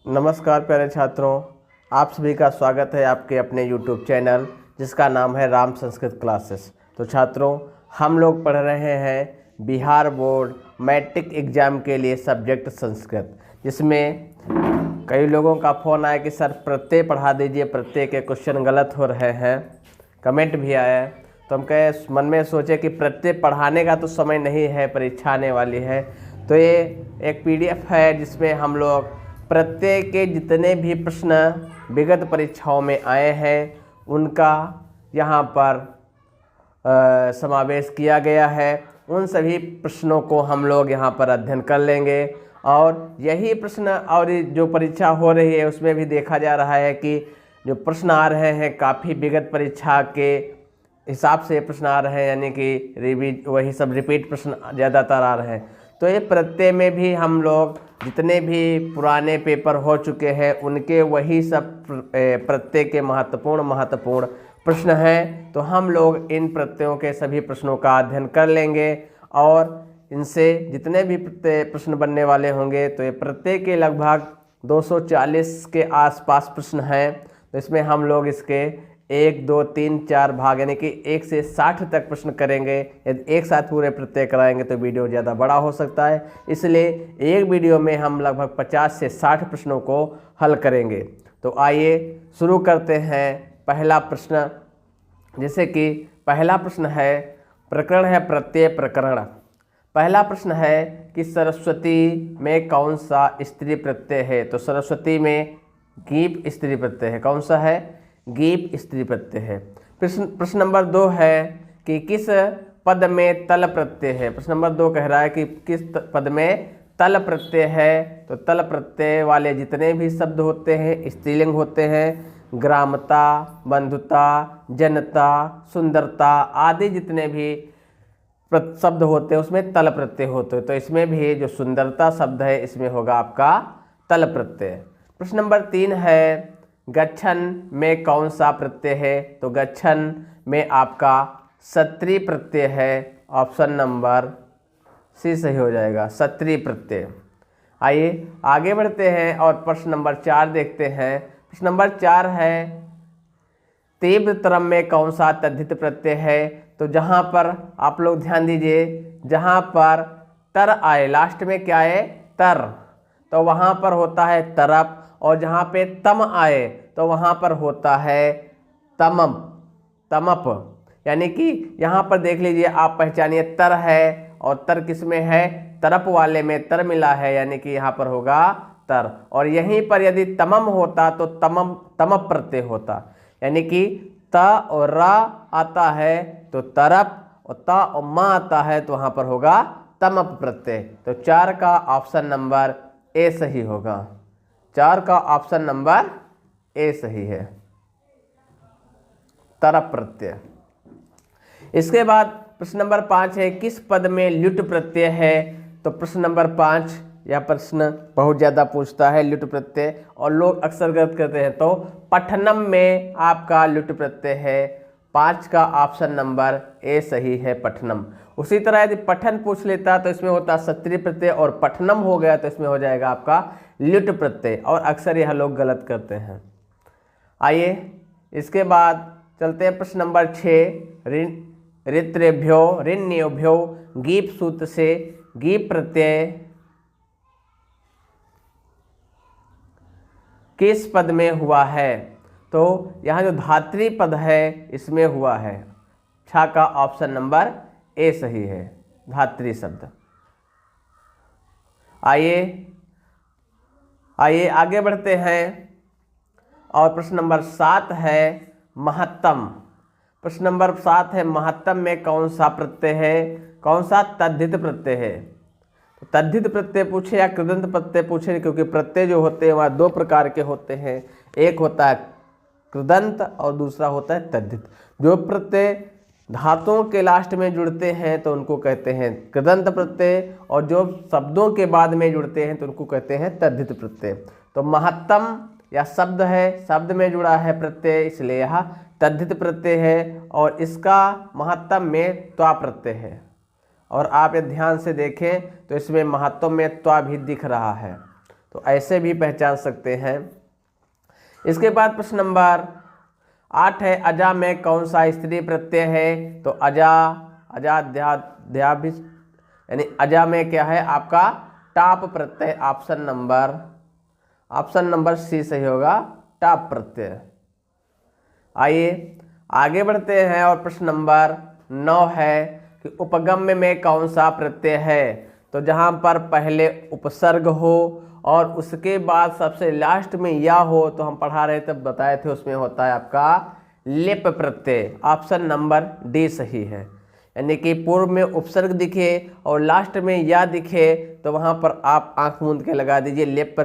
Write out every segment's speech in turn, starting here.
नमस्कार प्यारे छात्रों, आप सभी का स्वागत है आपके अपने YouTube चैनल जिसका नाम है राम संस्कृत क्लासेस। तो छात्रों, हम लोग पढ़ रहे हैं बिहार बोर्ड मैट्रिक एग्ज़ाम के लिए सब्जेक्ट संस्कृत, जिसमें कई लोगों का फ़ोन आया कि सर प्रत्यय पढ़ा दीजिए, प्रत्यय के क्वेश्चन गलत हो रहे हैं, कमेंट भी आया। तो हम कहे मन में सोचे कि प्रत्यय पढ़ाने का तो समय नहीं है, परीक्षा आने वाली है। तो ये एक PDF है जिसमें हम लोग प्रत्यय के जितने भी प्रश्न विगत परीक्षाओं में आए हैं उनका यहाँ पर समावेश किया गया है। उन सभी प्रश्नों को हम लोग यहाँ पर अध्ययन कर लेंगे और यही प्रश्न और जो परीक्षा हो रही है उसमें भी देखा जा रहा है कि जो प्रश्न आ रहे हैं काफ़ी विगत परीक्षा के हिसाब से प्रश्न आ रहे हैं, यानी कि वही सब रिपीट प्रश्न ज़्यादातर आ रहे हैं। तो ये प्रत्यय में भी हम लोग जितने भी पुराने पेपर हो चुके हैं उनके वही सब प्रत्यय के महत्वपूर्ण प्रश्न हैं। तो हम लोग इन प्रत्ययों के सभी प्रश्नों का अध्ययन कर लेंगे और इनसे जितने भी प्रत्यय प्रश्न बनने वाले होंगे तो ये प्रत्यय के लगभग 240 के आसपास प्रश्न हैं। तो इसमें हम लोग इसके 1, 2, 3, 4 भाग यानी कि 1 से 60 तक प्रश्न करेंगे। यदि एक साथ पूरे प्रत्यय कराएंगे तो वीडियो ज़्यादा बड़ा हो सकता है, इसलिए एक वीडियो में हम लगभग 50 से 60 प्रश्नों को हल करेंगे। तो आइए शुरू करते हैं पहला प्रश्न। जैसे कि पहला प्रश्न है, प्रकरण है प्रत्यय प्रकरण। पहला प्रश्न है कि सरस्वती में कौन सा स्त्री प्रत्यय है? तो सरस्वती में गीप स्त्री प्रत्यय है। कौन सा है? गीप स्त्री प्रत्यय है। प्रश्न नंबर 2 है कि किस पद में तल प्रत्यय है? प्रश्न नंबर 2 कह रहा है कि किस पद में तल प्रत्यय है? तो तल प्रत्यय वाले जितने भी शब्द होते हैं स्त्रीलिंग होते हैं। ग्रामता, बंधुता, जनता, सुंदरता आदि जितने भी शब्द होते हैं उसमें तल प्रत्यय होते हैं। तो इसमें भी जो सुंदरता शब्द है इसमें होगा आपका तल प्रत्यय। प्रश्न नंबर 3 है, गच्छन में कौन सा प्रत्यय है? तो गच्छन में आपका सत्री प्रत्यय है। ऑप्शन नंबर सी सही हो जाएगा, सत्री प्रत्यय। आइए आगे बढ़ते हैं और प्रश्न नंबर 4 देखते हैं। प्रश्न नंबर 4 है, तीव्र तरम में कौन सा तद्धित प्रत्यय है? तो जहाँ पर आप लोग ध्यान दीजिए, जहाँ पर तर आए लास्ट में क्या है? तर, तो वहाँ पर होता है तरप, और जहाँ पे तम आए तो वहाँ पर होता है तमम, तमप। यानी कि यहाँ पर देख लीजिए, आप पहचानिए तर है और तर किस में है? तरप वाले में तर मिला है, यानी कि यहाँ पर होगा तर। और यहीं पर यदि तमम होता तो तमम तमप प्रत्यय होता, यानी कि त और रा आता है तो तरप, और ता और मा आता है तो वहाँ पर होगा तमप प्रत्यय। तो 4 का ऑप्शन नंबर ए सही होगा। 4 का ऑप्शन नंबर ए सही है, तरप प्रत्यय। इसके बाद प्रश्न नंबर 5 है, किस पद में ल्युट प्रत्यय है? तो प्रश्न नंबर 5 यह प्रश्न बहुत ज़्यादा पूछता है ल्युट प्रत्यय, और लोग अक्सर गलत करते हैं। तो पठनम में आपका ल्युट प्रत्यय है। 5 का ऑप्शन नंबर ए सही है, पठनम। उसी तरह यदि पठन पूछ लेता तो इसमें होता सत्री प्रत्यय, और पठनम हो गया तो इसमें हो जाएगा आपका ल्युट प्रत्यय, और अक्सर यह लोग गलत करते हैं। आइए इसके बाद चलते हैं प्रश्न नंबर 6, ऋत्रेभ्यो ऋण्योभ्यो गीप सूत्र से गीप प्रत्यय किस पद में हुआ है? तो यहाँ जो धात्री पद है इसमें हुआ है। 6 का ऑप्शन नंबर ए सही है, धात्री शब्द। आइए आगे बढ़ते हैं और प्रश्न नंबर 7 है, महत्तम। प्रश्न नंबर 7 है, महत्तम में कौन सा प्रत्यय है? कौन सा तद्धित प्रत्यय है? तो तद्धित प्रत्यय पूछे या कृदंत प्रत्यय पूछे, क्योंकि प्रत्यय जो होते हैं वह 2 प्रकार के होते हैं, एक होता है कृदंत और दूसरा होता है तद्धित। जो प्रत्यय धातुओं के लास्ट में जुड़ते हैं तो उनको कहते हैं कृदंत प्रत्यय, और जो शब्दों के बाद में जुड़ते हैं तो उनको कहते हैं तद्धित प्रत्यय। तो महत्तम या शब्द है, शब्द में जुड़ा है प्रत्यय, इसलिए यह तद्धित प्रत्यय है, और इसका महत्तम में त्वा प्रत्यय है। और आप ये ध्यान से देखें तो इसमें महत्तम में त्वा भी दिख रहा है। तो ऐसे भी पहचान सकते हैं। इसके बाद प्रश्न नंबर 8 है, अजा में कौन सा स्त्री प्रत्यय है? तो अजा यानी अजा में क्या है आपका टाप प्रत्यय। ऑप्शन नंबर सी सही होगा, टाप प्रत्यय। आइए आगे बढ़ते हैं और प्रश्न नंबर 9 है कि उपगम्य में कौन सा प्रत्यय है? तो जहां पर पहले उपसर्ग हो और उसके बाद सबसे लास्ट में या हो, तो हम पढ़ा रहे तब बताए थे उसमें होता है आपका लेप प्रत्यय। ऑप्शन नंबर डी सही है, यानी कि पूर्व में उपसर्ग दिखे और लास्ट में या दिखे तो वहां पर आप आंख मूंद के लगा दीजिए लेप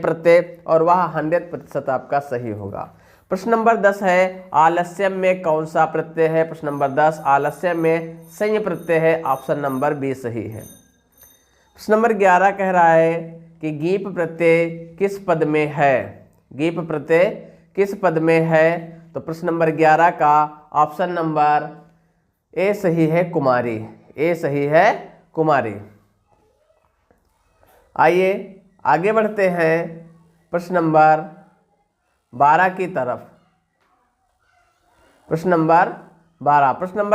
प्रत्यय और वह 100% आपका सही होगा। प्रश्न नंबर 10 है, आलस्यम में कौन सा प्रत्यय है? प्रश्न नंबर 10, आलस्यम में संज्ञ प्रत्यय है। ऑप्शन नंबर बी सही है। प्रश्न नंबर 11 कह रहा है कि गीप प्रत्यय किस पद में है? गीप प्रत्यय किस पद में है? तो प्रश्न नंबर 11 का ऑप्शन नंबर ए सही है, कुमारी। ए सही है, कुमारी। आइए आगे बढ़ते हैं प्रश्न नंबर 12 की तरफ। प्रश्न नंबर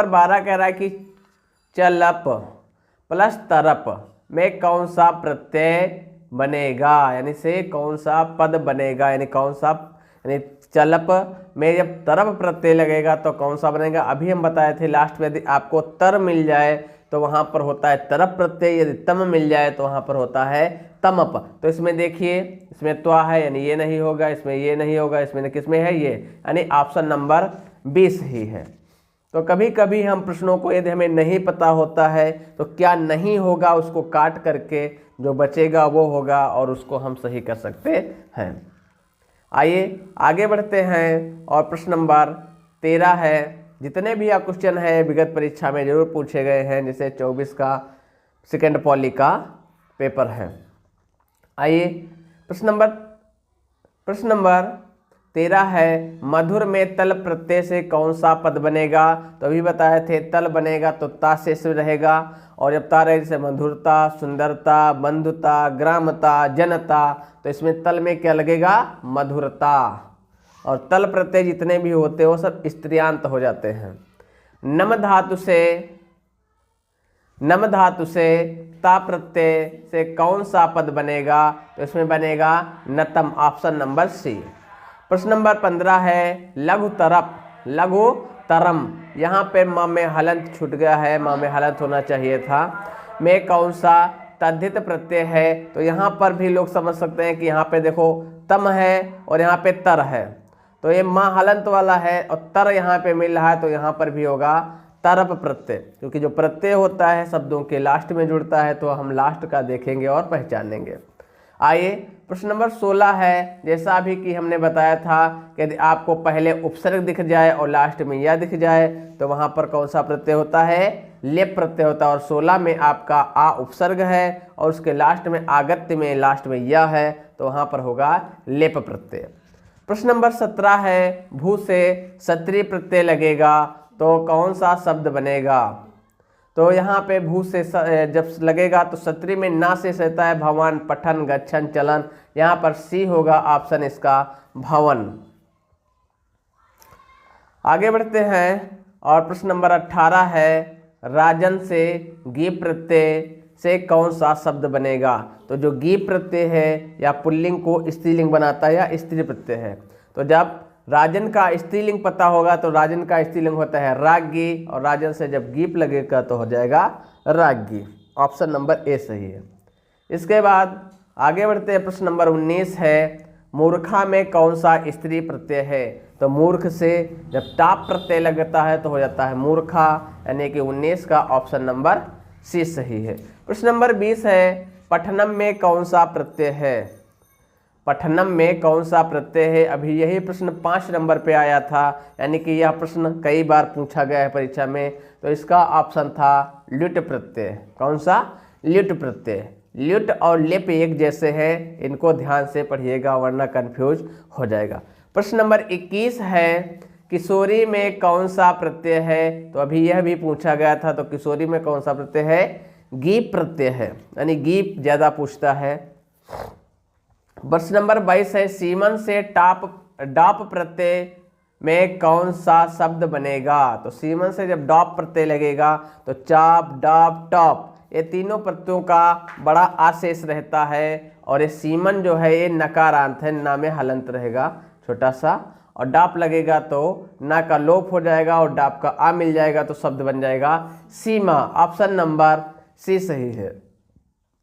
12 कह रहा है कि चलप प्लस तरप में कौन सा प्रत्यय बनेगा, यानी से कौन सा पद बनेगा, यानी कौन सा, यानी चलप में जब तरप प्रत्यय लगेगा तो कौन सा बनेगा? अभी हम बताए थे लास्ट में, यदि आपको तर मिल जाए तो वहां पर होता है तरप प्रत्यय, यदि तम मिल जाए तो वहां पर होता है तमप। तो इसमें देखिए, इसमें त्वा है यानी ये नहीं होगा, इसमें ये नहीं होगा, इसमें किसमें है ये, यानी ऑप्शन नंबर 20 ही है। तो कभी कभी हम प्रश्नों को यदि हमें नहीं पता होता है तो क्या नहीं होगा उसको काट करके जो बचेगा वो होगा और उसको हम सही कर सकते हैं। आइए आगे बढ़ते हैं और प्रश्न नंबर 13 है। जितने भी आप क्वेश्चन है विगत परीक्षा में जरूर पूछे गए हैं, जैसे 24 का सेकेंड पॉली का पेपर है। आइए प्रश्न नंबर 13 है, मधुर में तल प्रत्यय से कौन सा पद बनेगा? तो अभी बताए थे तल बनेगा तो ता शेष रहेगा, और जब ता रहे जैसे मधुरता, सुंदरता, बंधुता, ग्रामता, जनता, तो इसमें तल में क्या लगेगा? मधुरता। और तल प्रत्यय जितने भी होते हैं वो सब स्त्रियांत हो जाते हैं। नम धातु से ता प्रत्यय से कौन सा पद बनेगा? तो इसमें बनेगा नतम। Option number C. प्रश्न नंबर 15 है, लघु तरम। यहाँ पे माँ में हलंत छूट गया है, माँ में हलंत होना चाहिए था। में कौन सा तद्धित प्रत्यय है? तो यहाँ पर भी लोग समझ सकते हैं कि यहाँ पे देखो तम है और यहाँ पे तर है, तो ये माँ हलंत वाला है और तर यहाँ पे मिल रहा है, तो यहाँ पर भी होगा तरप प्रत्यय, क्योंकि जो प्रत्यय होता है शब्दों के लास्ट में जुड़ता है, तो हम लास्ट का देखेंगे और पहचानेंगे। आइए प्रश्न नंबर 16 है, जैसा अभी कि हमने बताया था कि यदि आपको पहले उपसर्ग दिख जाए और लास्ट में या दिख जाए तो वहां पर कौन सा प्रत्यय होता है? लेप प्रत्यय होता है। और 16 में आपका आ उपसर्ग है और उसके लास्ट में आगत्य में लास्ट में या है, तो वहां पर होगा लेप प्रत्यय। प्रश्न नंबर 17 है, भू से सत्री प्रत्यय लगेगा तो कौन सा शब्द बनेगा? तो यहाँ पे भू से जब लगेगा तो सत्री में ना से रहता है भवन, पठन, गच्छन, चलन। यहाँ पर सी होगा ऑप्शन इसका भवन। आगे बढ़ते हैं और प्रश्न नंबर 18 है, राजन से गी प्रत्यय से कौन सा शब्द बनेगा? तो जो गी प्रत्यय है या पुल्लिंग को स्त्रीलिंग बनाता है या स्त्री प्रत्यय है, तो जब राजन का स्त्रीलिंग पता होगा तो राजन का स्त्रीलिंग होता है राज्ञी, और राजन से जब गीप लगेगा तो हो जाएगा राज्ञी। ऑप्शन नंबर ए सही है। इसके बाद आगे बढ़ते हैं, प्रश्न नंबर 19 है, मूर्खा में कौन सा स्त्री प्रत्यय है? तो मूर्ख से जब टाप प्रत्यय लगता है तो हो जाता है मूर्खा, यानी कि 19 का ऑप्शन नंबर सी सही है। प्रश्न नंबर 20 है, पठनम में कौन सा प्रत्यय है? पठनम में कौन सा प्रत्यय है? अभी यही प्रश्न 5 नंबर पे आया था, यानी कि यह प्रश्न कई बार पूछा गया है परीक्षा में, तो इसका ऑप्शन था ल्युट प्रत्यय। कौन सा? ल्युट प्रत्यय। ल्युट और लेप एक जैसे हैं, इनको ध्यान से पढ़िएगा वरना कंफ्यूज हो जाएगा। प्रश्न नंबर 21 है, किशोरी में कौन सा प्रत्यय है? तो अभी यह भी पूछा गया था, तो किशोरी में कौन सा प्रत्यय है? गीप प्रत्यय है, यानी गीप ज्यादा पूछता है। प्रश्न नंबर 22 है, सीमन से डाप प्रत्यय में कौन सा शब्द बनेगा? तो सीमन से जब डॉप प्रत्यय लगेगा तो चाप, डाप, टॉप ये तीनों प्रत्ययों का बड़ा आशेष रहता है और ये सीमन जो है ये नकारांत है, ना में हलंत रहेगा छोटा सा, और डाप लगेगा तो ना का लोप हो जाएगा और डाप का आ मिल जाएगा तो शब्द बन जाएगा सीमा। ऑप्शन नंबर सी सही है।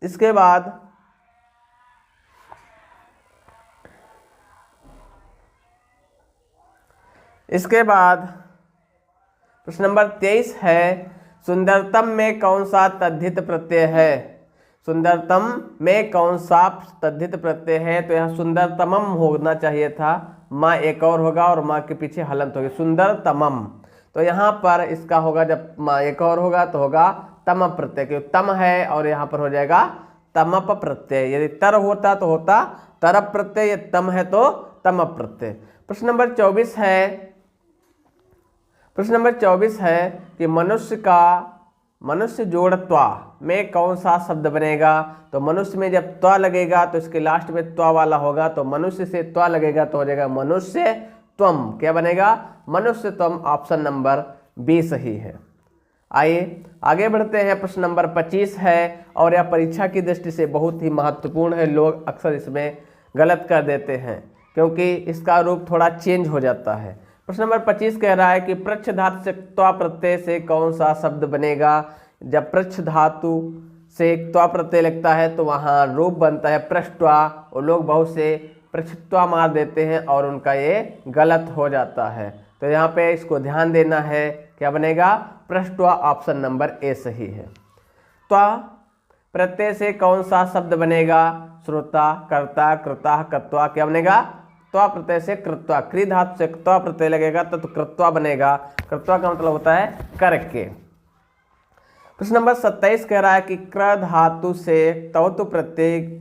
इसके बाद प्रश्न नंबर 23 है, सुंदरतम में कौन सा तद्धित प्रत्यय है? सुंदरतम में कौन सा तद्धित प्रत्यय है? तो यहाँ सुंदरतमम होना चाहिए था, माँ एक और होगा और माँ के पीछे हलंत होगी, सुंदरतमम। तो यहाँ पर इसका होगा, जब माँ एक और होगा तो होगा तम प्रत्यय, क्योंकि तम है और यहाँ पर हो जाएगा तमप प्रत्यय। यदि तर होता तो होता तरप प्रत्यय, यदि तम है तो तमप प्रत्यय। प्रश्न नंबर 24 है, प्रश्न नंबर 24 है कि मनुष्य जोड़ त्वा में कौन सा शब्द बनेगा? तो मनुष्य में जब त्वा लगेगा तो इसके लास्ट में त्वा वाला होगा, तो मनुष्य से त्वा लगेगा तो हो जाएगा मनुष्य त्वम। क्या बनेगा? मनुष्य त्वम। ऑप्शन नंबर बी सही है। आइए आगे बढ़ते हैं। प्रश्न नंबर 25 है और यह परीक्षा की दृष्टि से बहुत ही महत्वपूर्ण है। लोग अक्सर इसमें गलत कर देते हैं क्योंकि इसका रूप थोड़ा चेंज हो जाता है। प्रश्न नंबर 25 कह रहा है कि पृच्छ धातु से त्वा प्रत्यय से कौन सा शब्द बनेगा? जब पृच्छ धातु से त्वा प्रत्यय लगता है तो वहाँ रूप बनता है पृष्ठत्वा, और लोग बहुत से पृच्छत्वा मार देते हैं और उनका ये गलत हो जाता है। तो यहाँ पे इसको ध्यान देना है, क्या बनेगा? पृष्ठत्वा। ऑप्शन नंबर ए सही है। त्वा प्रत्यय से कौन सा शब्द बनेगा? श्रोता, कर्ता, कृता, कृत्वा। क्या बनेगा? त्वा प्रत्यय से कृत्वा। क्री धातु से त्वा प्रत्यय लगेगा तो कृत्वा बनेगा। कृत्वा का मतलब होता है करके। प्रश्न नंबर 27 कह रहा है कि क्र धातु से तवतु प्रत्यय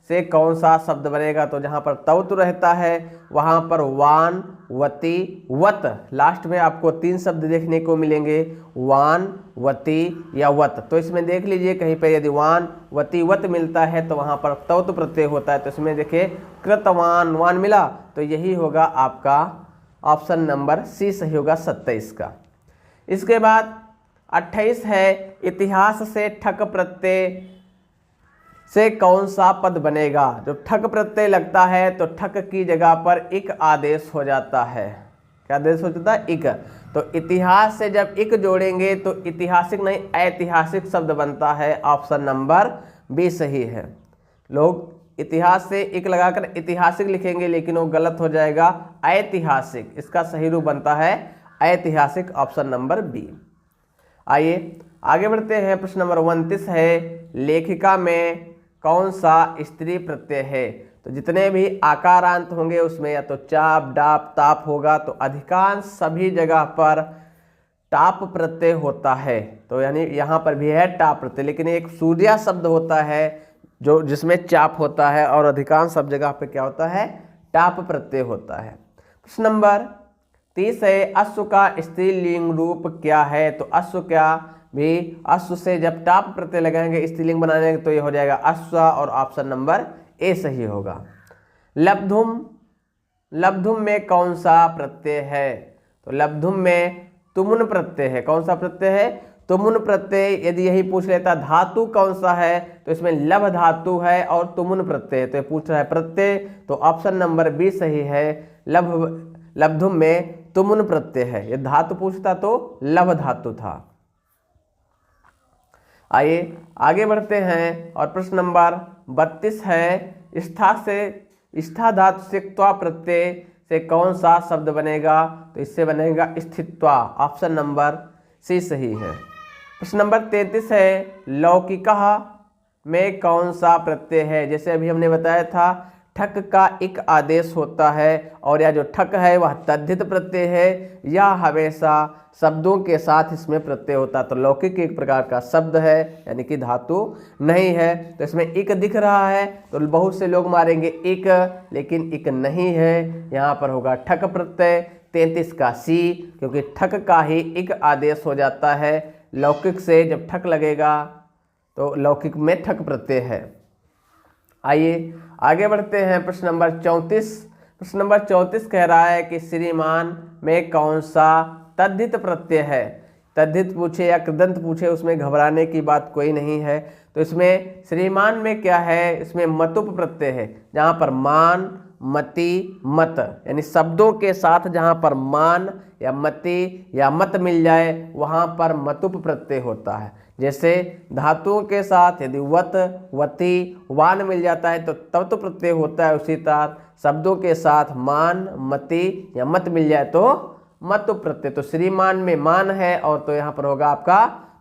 से कौन सा शब्द बनेगा? तो जहां पर तवतु रहता है वहां पर वान, वती, वत, लास्ट में आपको 3 शब्द देखने को मिलेंगे, वान, वती या वत। तो इसमें देख लीजिए कहीं पे यदि वान, वती, वत मिलता है तो वहां पर तवतु प्रत्यय होता है। तो इसमें देखिए कृतवान, वान मिला तो यही होगा आपका ऑप्शन नंबर सी सही होगा 27 का। इसके बाद 28 है, इतिहास से ठक प्रत्यय से कौन सा पद बनेगा? जब ठक प्रत्यय लगता है तो ठक की जगह पर इक आदेश हो जाता है। क्या आदेश हो जाता है? इक। तो इतिहास से जब इक जोड़ेंगे तो ऐतिहासिक नहीं ऐतिहासिक शब्द बनता है। ऑप्शन नंबर बी सही है। लोग इतिहास से इक लगाकर ऐतिहासिक लिखेंगे लेकिन वो गलत हो जाएगा, ऐतिहासिक। इसका सही रूप बनता है ऐतिहासिक। Option number B. आइए आगे बढ़ते हैं। प्रश्न नंबर 29 है, लेखिका में कौन सा स्त्री प्रत्यय है? तो जितने भी आकारांत होंगे उसमें या तो चाप, डाप, ताप होगा, तो अधिकांश सभी जगह पर टाप प्रत्यय होता है। तो यानी यहाँ पर भी है टाप प्रत्यय, लेकिन एक सूर्या शब्द होता है जो जिसमें चाप होता है और अधिकांश सब जगह पे क्या होता है? टाप प्रत्यय होता है। प्रश्न नंबर 30 है, अश्व का स्त्रीलिंग रूप क्या है? तो अश्व क्या भी अश्व से जब टाप प्रत्यय लगाएंगे स्त्रीलिंग बनाने तो ये हो जाएगा अश्व, और ऑप्शन नंबर ए सही होगा। लब्धुम, लब्धुम में कौन सा प्रत्यय है? तो लब्धुम में तुमुन प्रत्यय है। कौन सा प्रत्यय है? तुमुन प्रत्यय। यदि यही पूछ लेता धातु कौन सा है तो इसमें लभ धातु है और तुमुन प्रत्यय, तो ये पूछ रहा है प्रत्यय, तो ऑप्शन नंबर बी सही है। लब्धुम में तुमुन प्रत्यय है। यदि धातु पूछता तो लभ धातु था। आइए आगे बढ़ते हैं और प्रश्न नंबर 32 है, स्था धातु से त्वा प्रत्यय से कौन सा शब्द बनेगा? तो इससे बनेगा स्थित्वा। ऑप्शन नंबर सी सही है। प्रश्न नंबर 33 है, लौकिकः में कौन सा प्रत्यय है? जैसे अभी हमने बताया था ठक का एक आदेश होता है और यह जो ठक है वह तद्धित प्रत्यय है, या हमेशा शब्दों के साथ इसमें प्रत्यय होता है। तो लौकिक एक प्रकार का शब्द है यानी कि धातु नहीं है। तो इसमें इक दिख रहा है तो बहुत से लोग मारेंगे इक, लेकिन इक नहीं है, यहाँ पर होगा ठक प्रत्यय। 33 का सी, क्योंकि ठक का ही इक आदेश हो जाता है। लौकिक से जब ठक लगेगा तो लौकिक में ठक प्रत्यय है। आइए आगे बढ़ते हैं। प्रश्न नंबर 34। प्रश्न नंबर 34 कह रहा है कि श्रीमान में कौन सा तद्धित प्रत्यय है। तद्धित पूछे या कृदंत पूछे उसमें घबराने की बात कोई नहीं है। तो इसमें श्रीमान में क्या है, इसमें मतुप प्रत्यय है, जहाँ पर मान, मति, मत यानी शब्दों के साथ जहाँ पर मान या मति या मत मिल जाए वहाँ पर मतुप प्रत्यय होता है। जैसे धातुओं के साथ यदि वत, वति, वान मिल जाता है तो तब तो प्रत्यय होता है। उसी तरह शब्दों के साथ मान, मति या मत मिल जाए तो मतुप प्रत्यय। तो श्रीमान में मान है और तो यहाँ पर होगा आपका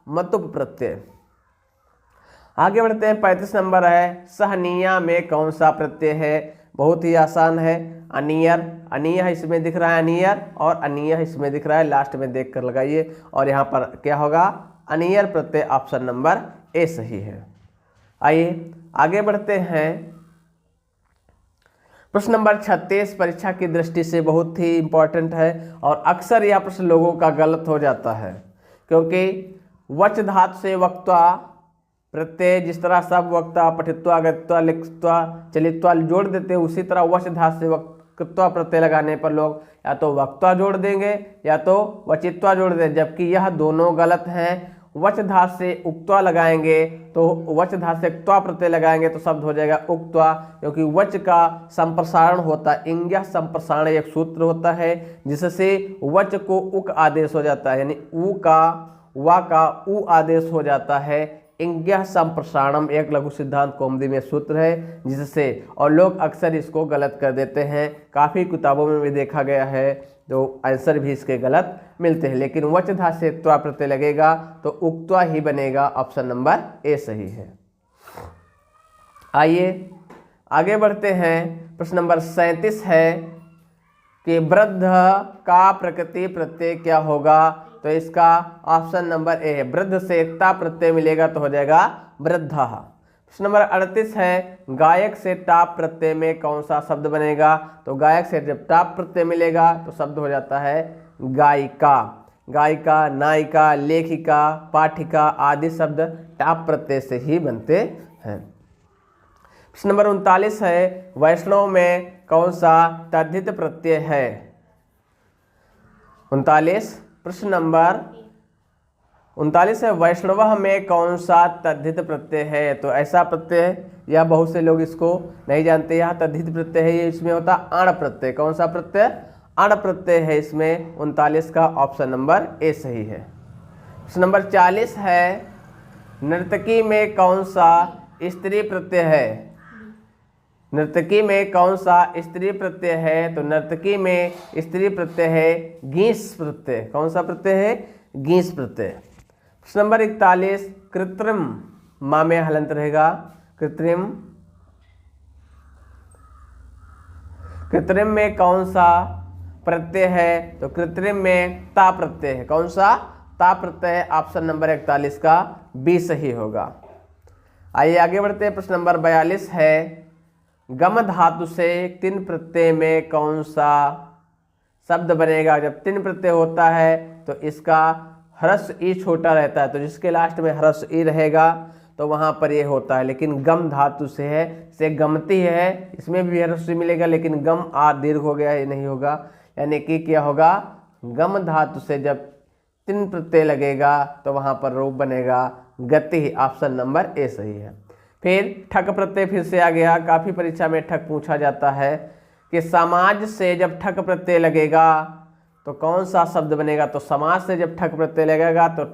मतुप प्रत्यय। आगे बढ़ते हैं। 35 नंबर है, सहनीया में कौन सा प्रत्यय है। बहुत ही आसान है, अनियर। अनिय इसमें दिख रहा है अनियर, और अनिय इसमें दिख रहा है, लास्ट में देख कर लगाइए। और यहाँ पर क्या होगा, अनियर प्रत्यय। ऑप्शन नंबर ए सही है। आइए आगे बढ़ते हैं। प्रश्न नंबर 36 परीक्षा की दृष्टि से बहुत ही इंपॉर्टेंट है और अक्सर यह प्रश्न लोगों का गलत हो जाता है, क्योंकि वच धातु से वक्त्वा प्रत्यय जिस तरह सब वक्ता, पठित्वा, गत्वा, लिखत्वा, चलित्वा जोड़ देते हैं, उसी तरह वच धातु से वक्त्वा प्रत्यय लगाने पर लोग या तो वक्त्वा जोड़ देंगे या तो वचित्वा जोड़ देंगे, जबकि यह दोनों गलत हैं। वच धातु से उक्त्वा लगाएंगे तो वच धातु से क्त्वा प्रत्यय लगाएंगे तो शब्द हो जाएगा उक्त्वा, क्योंकि वच का संप्रसारण होता है। इंग्यः संप्रसारण एक सूत्र होता है जिससे वच को उक आदेश हो जाता है, यानी उ का वा का उ आदेश हो जाता है। इंग्यः संप्रसारणम एक लघु सिद्धांत कौमुदी में सूत्र है जिससे, और लोग अक्सर इसको गलत कर देते हैं। काफ़ी किताबों में भी देखा गया है, तो आंसर भी इसके गलत मिलते हैं। लेकिन वच धातु से त्वा प्रत्यय लगेगा तो उक्त्वा ही बनेगा। ऑप्शन नंबर ए सही है। आइए आगे बढ़ते हैं। प्रश्न नंबर 37 है कि वृद्ध का प्रकृति प्रत्यय क्या होगा। तो इसका ऑप्शन नंबर ए है, वृद्ध से ता प्रत्यय मिलेगा तो हो जाएगा वृद्धः। प्रश्न नंबर 38 है, गायक से टाप प्रत्यय में कौन सा शब्द बनेगा। तो गायक से जब टाप प्रत्यय मिलेगा तो शब्द हो जाता है गायिका। गायिका, नायिका, लेखिका, पाठिका आदि शब्द टाप प्रत्यय से ही बनते हैं। प्रश्न नंबर 39 है, वैष्णव में कौन सा तद्धित प्रत्यय है। 39 प्रश्न नंबर 39 है, वैष्णव में कौन सा तद्धित प्रत्यय है। तो ऐसा प्रत्यय, यह बहुत से लोग इसको नहीं जानते, यह तद्धित प्रत्यय है। ये इसमें होता आण प्रत्यय। कौन सा प्रत्यय, आण प्रत्यय है इसमें। 39 का ऑप्शन नंबर ए सही है। प्रश्न नंबर 40 है, नर्तकी में कौन सा स्त्री प्रत्यय है। नर्तकी में कौन सा स्त्री प्रत्यय है। तो नर्तकी में स्त्री प्रत्यय है गीस प्रत्यय। कौन सा प्रत्यय है, गीस प्रत्यय। प्रश्न नंबर 41, कृत्रिम माँ में हलंत रहेगा। कृत्रिम, कृत्रिम में कौन सा प्रत्यय है। तो कृत्रिम में ता प्रत्यय है। कौन सा, ता प्रत्यय है। ऑप्शन नंबर 41 का बी सही होगा। आइए आगे बढ़ते हैं। प्रश्न नंबर 42 है, गम धातु से तिन प्रत्यय में कौन सा शब्द बनेगा। जब तिन प्रत्यय होता है तो इसका ह्रस्व ई छोटा रहता है, तो जिसके लास्ट में ह्रस्व ई रहेगा तो वहाँ पर ये होता है। लेकिन गम धातु से है, से गमती है, इसमें भी ह्रस्व मिलेगा, लेकिन गम आ दीर्घ हो गया, ये नहीं होगा। यानी कि क्या होगा, गम धातु से जब तिन प्रत्यय लगेगा तो वहाँ पर रूप बनेगा गति। ऑप्शन नंबर ए सही है। फिर ठक प्रत्यय फिर से आ गया। काफ़ी परीक्षा में ठक पूछा जाता है कि समाज से जब ठक प्रत्यय लगेगा तो कौन सा शब्द बनेगा। तो समाज से जब ठक प्रत्यय लगेगा तो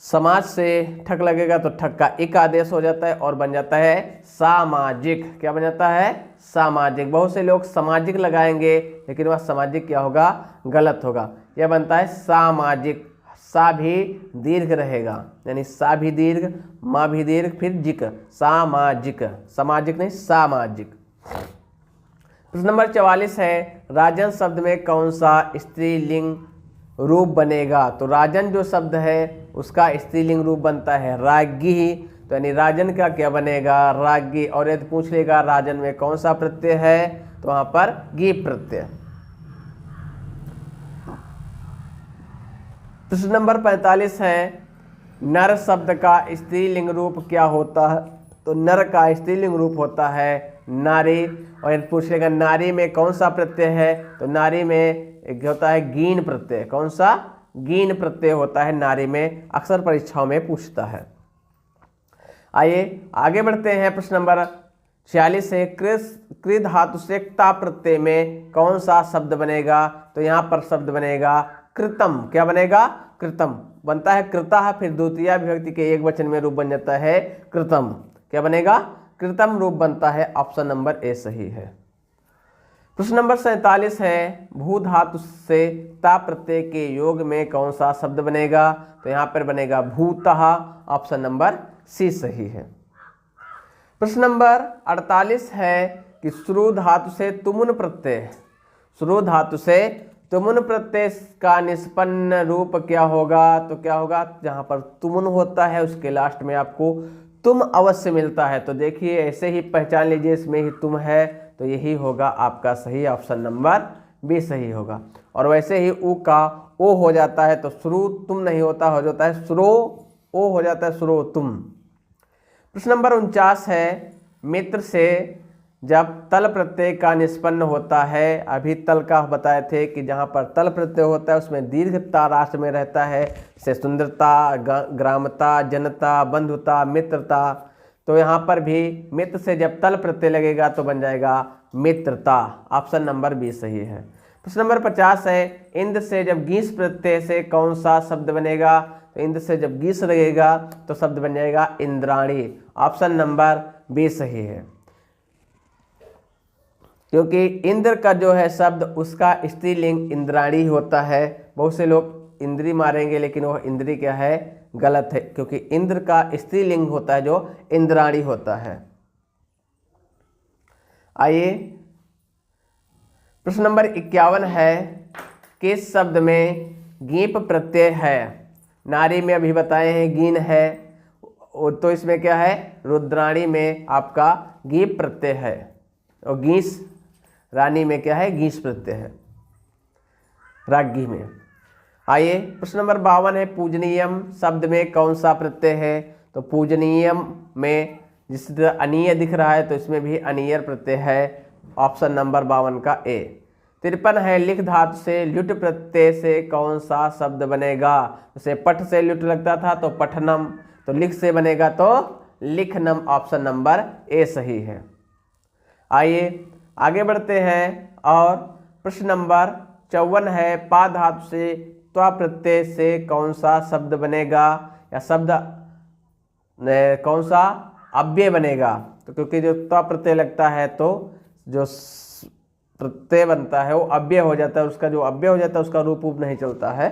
समाज से ठक लगेगा तो ठक का इक आदेश हो जाता है और बन जाता है सामाजिक। क्या बन जाता है, सामाजिक। बहुत से लोग सामाजिक लगाएंगे लेकिन वह सामाजिक क्या होगा, गलत होगा। यह बनता है सामाजिक। सा भी दीर्घ रहेगा, यानी सा भी दीर्घ, माँ भी दीर्घ, फिर जिक, सामाजिक। सामाजिक नहीं, सामाजिक। प्रश्न नंबर 44 है, राजन शब्द में कौन सा स्त्रीलिंग रूप बनेगा। तो राजन जो शब्द है उसका स्त्रीलिंग रूप बनता है राज्ञी। तो यानी राजन का क्या बनेगा, राज्ञी। और यदि पूछ लेगा राजन में कौन सा प्रत्यय है तो वहाँ पर गी प्रत्यय। प्रश्न नंबर 45 है, नर शब्द का स्त्रीलिंग रूप क्या होता है। तो नर का स्त्रीलिंग रूप होता है नारी। और पूछेगा नारी में कौन सा प्रत्यय है, तो नारी में एक होता है गीन प्रत्यय। कौन सा? गीन प्रत्यय होता है नारी में, अक्सर परीक्षाओं में पूछता है। आइए आगे बढ़ते हैं। प्रश्न नंबर 46 है, कृ धातु से क्ता प्रत्यय में कौन सा शब्द बनेगा? तो यहाँ पर शब्द बनेगा कृतम। क्या बनेगा? कृतम बनता है कृतः, फिर द्वितीय विभक्ति के एक वचन में रूप बन जाता है कृतम। क्या बनेगा? कृतम रूप बनता है। ऑप्शन नंबर ए सही है। प्रश्न नंबर 47 है, भू धातु से ता प्रत्यय के योग में कौन सा शब्द बनेगा? तो यहाँ पर बनेगा भूतः। ऑप्शन नंबर सी सही है। प्रश्न नंबर 48 है कि श्रु धातु से तुमुन प्रत्यय, श्रु धातु से तुमुन प्रत्यय का निष्पन्न रूप क्या होगा? तो क्या होगा? जहाँ पर तुमुन होता है उसके लास्ट में आपको तुम अवश्य मिलता है। तो देखिए ऐसे ही पहचान लीजिए, इसमें ही तुम है, तो यही होगा आपका सही। ऑप्शन नंबर बी सही होगा। और वैसे ही उ का ओ हो जाता है, तो श्रु तुम नहीं होता, हो जाता है श्रो ओ हो जाता है श्रो तुम। प्रश्न नंबर 49 है, मित्र से जब तल प्रत्यय का निष्पन्न होता है, अभी तल का बताए थे कि जहाँ पर तल प्रत्यय होता है उसमें दीर्घता राष्ट्र में रहता है, जैसे सुंदरता, ग्रामता, जनता, बंधुता, मित्रता। तो यहाँ पर भी मित्र से जब तल प्रत्यय लगेगा तो बन जाएगा मित्रता। ऑप्शन नंबर बी सही है। प्रश्न नंबर 50 है, इंद्र से जब गीस प्रत्यय से कौन सा शब्द बनेगा? तो इंद्र से जब गीस लगेगा तो शब्द बन जाएगा इंद्राणी। ऑप्शन नंबर बी सही है, क्योंकि इंद्र का जो है शब्द उसका स्त्रीलिंग इंद्राणी होता है। बहुत से लोग इंद्री मारेंगे, लेकिन वह इंद्री क्या है? गलत है, क्योंकि इंद्र का स्त्रीलिंग होता है जो इंद्राणी होता है। आइए प्रश्न नंबर 51 है, किस शब्द में गीप प्रत्यय है? नारी में अभी बताए हैं गीन है, तो इसमें क्या है? रुद्राणी में आपका गीप प्रत्यय है, और गीस रानी में क्या है? गीस प्रत्यय है, राज्ञी में। आइए प्रश्न नंबर 52 है, पूजनीयम शब्द में कौन सा प्रत्यय है? तो पूजनीयम में जिस तरह अनीय दिख रहा है तो इसमें भी अनीयर प्रत्यय है। ऑप्शन नंबर 52 का ए। 53 है, लिख धातु से ल्युट प्रत्यय से कौन सा शब्द बनेगा? जैसे पठ से ल्युट लगता था तो पठनम, तो लिख से बनेगा तो लिखनम। ऑप्शन नंबर ए सही है। आइए आगे बढ़ते हैं और प्रश्न नंबर 54 है, पा धातु से त्वा प्रत्यय से कौन सा शब्द बनेगा? या शब्द कौन सा अव्यय बनेगा? तो क्योंकि जो त्वा प्रत्यय लगता है तो जो प्रत्यय बनता है वो अव्यय हो जाता है, उसका जो अव्यय हो जाता है उसका रूप नहीं चलता है।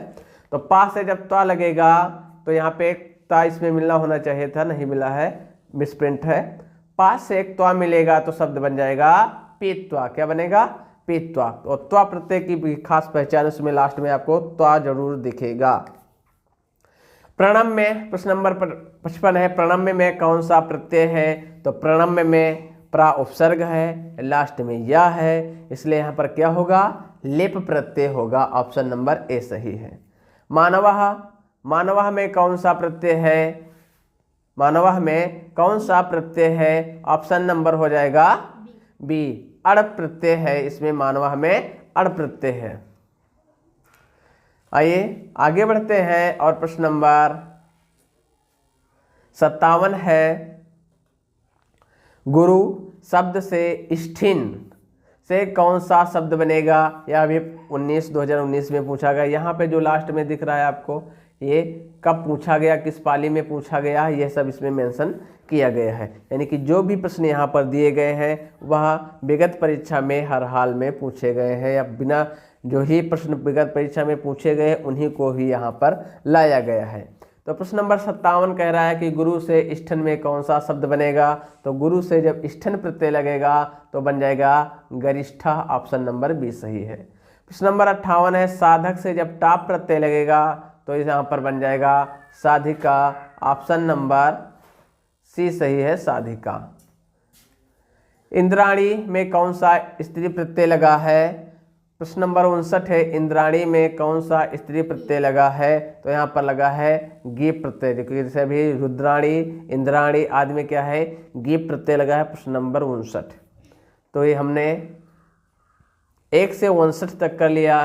तो पा से जब त्वा लगेगा तो यहाँ पे एक ता इसमें मिलना होना चाहिए था, नहीं मिला है, मिसप्रिंट है। पा से एक त्वा मिलेगा तो शब्द बन जाएगा पीत्वा। क्या बनेगा? पीत्वा। तो त्वा प्रत्यय की भी खास पहचान, उसमें लास्ट में आपको त्वा जरूर दिखेगा। प्रणम्य में प्रश्न नंबर 55 है, प्रणम्य में कौन सा प्रत्यय है? तो प्रणम्य में प्रा उपसर्ग है, लास्ट में या है, इसलिए यहाँ पर क्या होगा? लेप प्रत्यय होगा। ऑप्शन नंबर ए सही है। मानवः, मानवः में कौन सा प्रत्यय है? मानवः में कौन सा प्रत्यय है? ऑप्शन नंबर हो जाएगा बी, अड़ प्रत्यय है। इसमें मानवः में अड़ प्रत्यय है। आइए आगे बढ़ते हैं और प्रश्न नंबर 57 है, गुरु शब्द से स्ठिन से कौन सा शब्द बनेगा? यह अभी 2019 में पूछा गया। यहाँ पे जो लास्ट में दिख रहा है आपको, ये कब पूछा गया, किस पाली में पूछा गया, यह सब इसमें मेंशन किया गया है। यानी कि जो भी प्रश्न यहाँ पर दिए गए हैं वह विगत परीक्षा में हर हाल में पूछे गए हैं, या बिना जो ही प्रश्न विगत परीक्षा में पूछे गए उन्हीं को ही यहाँ पर लाया गया है। तो प्रश्न नंबर 57 कह रहा है कि गुरु से स्ठन में कौन सा शब्द बनेगा? तो गुरु से जब स्ठन प्रत्यय लगेगा तो बन जाएगा गरिष्ठ। ऑप्शन नंबर बी सही है। प्रश्न नंबर 58 है, साधक से जब टाप प्रत्यय लगेगा तो यहाँ पर बन जाएगा साधिका। ऑप्शन नंबर सी सही है, साधिका। इंद्राणी में कौन सा स्त्री प्रत्यय लगा है? प्रश्न नंबर 59 है, इंद्राणी में कौन सा स्त्री प्रत्यय लगा है? तो यहाँ पर लगा है गी प्रत्यय, क्योंकि जैसे अभी रुद्राणी, इंद्राणी आदि में क्या है, गी प्रत्यय लगा है। प्रश्न नंबर 59। तो ये हमने 1 से 59 तक कर लिया।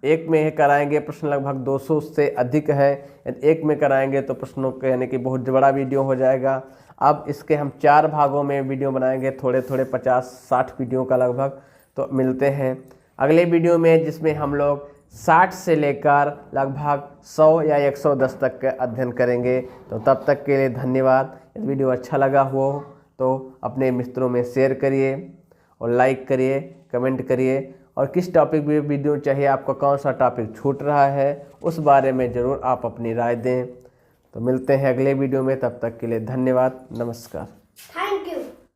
एक में कराएंगे प्रश्न लगभग 200 से अधिक है, एक में कराएंगे तो प्रश्नों के यानी कि बहुत बड़ा वीडियो हो जाएगा। अब इसके हम 4 भागों में वीडियो बनाएंगे, थोड़े थोड़े 50-60 वीडियो का लगभग। तो मिलते हैं अगले वीडियो में, जिसमें हम लोग 60 से लेकर लगभग 100 या 110 तक का अध्ययन करेंगे। तो तब तक के लिए धन्यवाद। यदि वीडियो अच्छा लगा हो तो अपने मित्रों में शेयर करिए और लाइक करिए, कमेंट करिए, और किस टॉपिक में वीडियो चाहिए, आपको कौन सा टॉपिक छूट रहा है उस बारे में ज़रूर आप अपनी राय दें। तो मिलते हैं अगले वीडियो में, तब तक के लिए धन्यवाद, नमस्कार।